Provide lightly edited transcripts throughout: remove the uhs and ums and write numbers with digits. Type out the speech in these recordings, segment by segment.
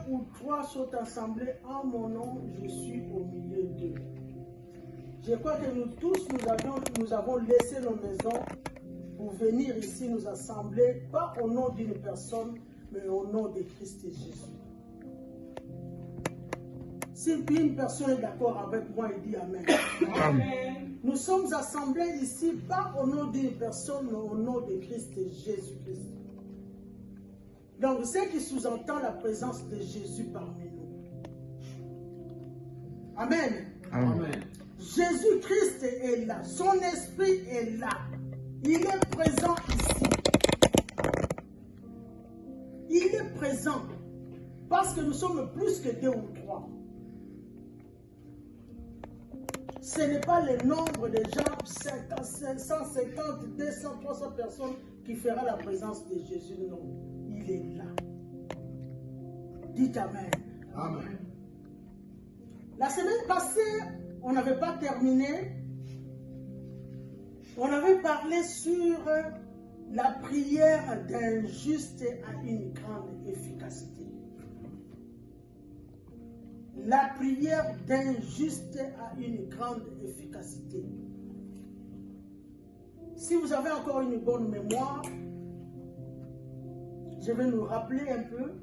ou trois sont assemblés en mon nom, je suis au milieu d'eux. Je crois que nous tous, nous avons laissé nos maisons pour venir ici nous assembler, pas au nom d'une personne, mais au nom de Christ et Jésus. Si une personne est d'accord avec moi, il dit Amen. Amen. Nous sommes assemblés ici, pas au nom d'une personne, mais au nom de Christ et Jésus-Christ. Donc, c'est qui sous-entend la présence de Jésus parmi nous. Amen. Amen. Jésus-Christ est là. Son esprit est là. Il est présent ici. Il est présent. Parce que nous sommes plus que 2 ou 3. Ce n'est pas le nombre de gens, 50, 150, 200, 300 personnes qui fera la présence de Jésus. Non. Il est là. Dites Amen. Amen. La semaine passée, on n'avait pas terminé. On avait parlé sur la prière d'un juste a une grande efficacité. La prière d'un juste a une grande efficacité. Si vous avez encore une bonne mémoire, je vais nous rappeler un peu.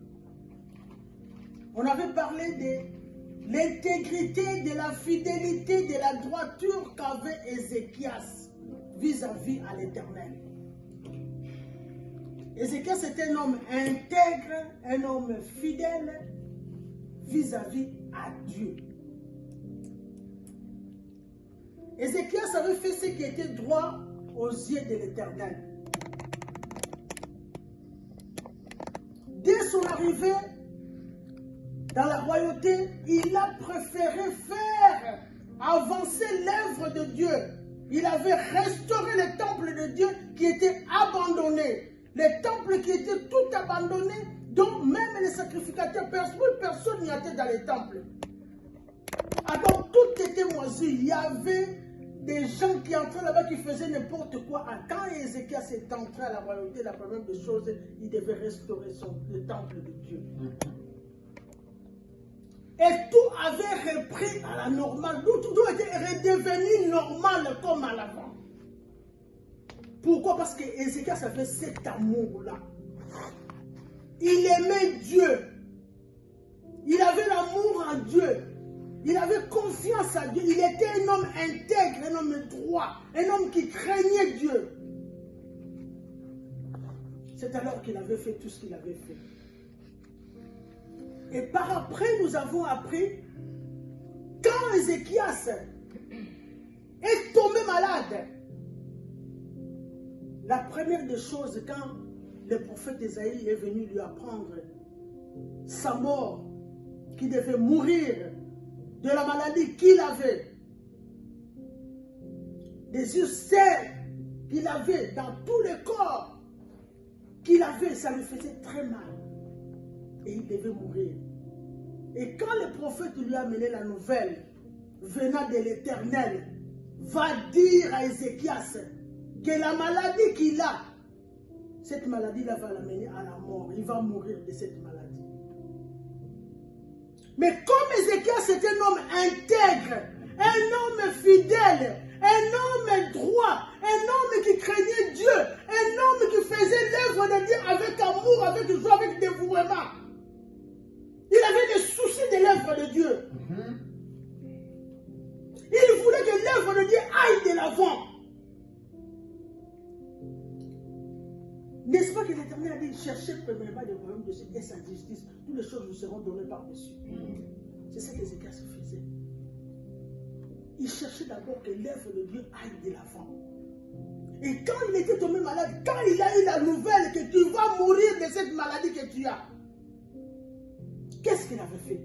On avait parlé de l'intégrité, de la fidélité, de la droiture qu'avait Ézéchias vis-à-vis à l'Éternel. Ézéchias était un homme intègre, un homme fidèle vis-à-vis à Dieu. Ézéchias avait fait ce qui était droit aux yeux de l'Éternel. Dès son arrivée dans la royauté, il a préféré faire avancer l'œuvre de Dieu. Il avait restauré le temple de Dieu qui était abandonné. Le temple qui était tout abandonné, dont même les sacrificateurs, personne n'y était dans les temples. Alors tout était moisi. Il y avait des gens qui entraient là-bas qui faisaient n'importe quoi. Quand Ézéchias est entré à la royauté, la première des choses, il devait restaurer le temple de Dieu. Et tout avait repris à la normale. Tout était redevenu normal comme à l'avant. Pourquoi? Parce que Ézéchias avait cet amour-là. Il aimait Dieu. Il avait l'amour en Dieu. Il avait confiance en Dieu. Il était un homme intègre, un homme droit, un homme qui craignait Dieu. C'est alors qu'il avait fait tout ce qu'il avait fait. Et par après, nous avons appris, quand Ézéchias est tombé malade, la première des choses, quand le prophète Ésaïe est venu lui apprendre sa mort, qu'il devait mourir de la maladie qu'il avait, des ulcères qu'il avait dans tout le corps qu'il avait, ça lui faisait très mal. Et il devait mourir. Et quand le prophète lui a amené la nouvelle venant de l'Éternel, va dire à Ézéchias que la maladie qu'il a, cette maladie-là va l'amener à la mort. Il va mourir de cette maladie. Mais comme Ézéchias est un homme intègre, un homme fidèle, un homme droit, un homme qui craignait Dieu, un homme qui faisait l'œuvre de Dieu avec amour, avec joie, avec dévouement. Il avait des soucis de l'œuvre de Dieu. Il voulait que l'œuvre de Dieu aille de l'avant. N'est-ce pas que l'Éternel a dit, cherchez premièrement le royaume de Dieu et sa justice, toutes les choses vous seront données par-dessus. C'est ce qu'Ézéchias faisait. Il cherchait d'abord que l'œuvre de Dieu aille de l'avant. Et quand il était tombé malade, quand il a eu la nouvelle que tu vas mourir de cette maladie que tu as, qu'est-ce qu'il avait fait?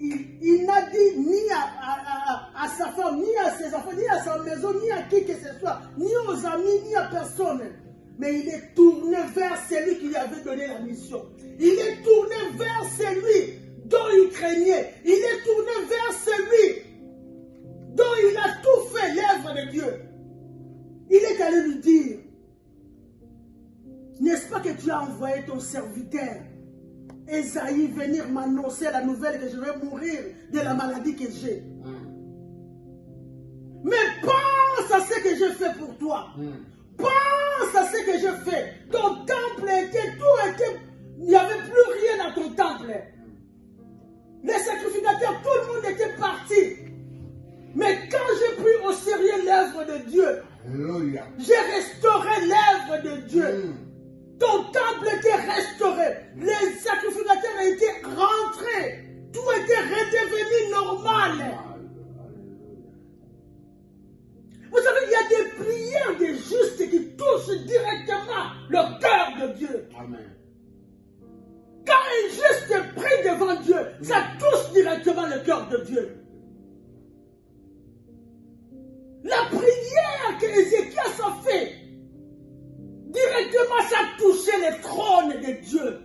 Il n'a dit ni à sa femme, ni à ses enfants, ni à sa maison, ni à qui que ce soit, ni aux amis, ni à personne. Mais il est tourné vers celui qui lui avait donné la mission. Il est tourné vers celui dont il craignait. Il est tourné vers celui dont il a tout fait, l'œuvre de Dieu. Il est allé lui dire, n'est-ce pas que tu as envoyé ton serviteur Esaïe venir m'annoncer la nouvelle que je vais mourir de la maladie que j'ai. Mais pense à ce que j'ai fait pour toi. Pense à ce que j'ai fait. Ton temple il n'y avait plus rien dans ton temple. Les sacrificateurs, tout le monde était parti. Mais quand j'ai pris au sérieux l'œuvre de Dieu, j'ai restauré l'œuvre de Dieu. Ton temple était restauré. Les sacrificateurs étaient rentrés. Tout était redevenu normal. Vous savez, il y a des prières des justes qui touchent directement le cœur de Dieu. Amen. Quand un juste prie devant Dieu, ça touche directement le cœur de Dieu. La prière que Ézéchias a fait, directement ça touchait le trône de Dieu.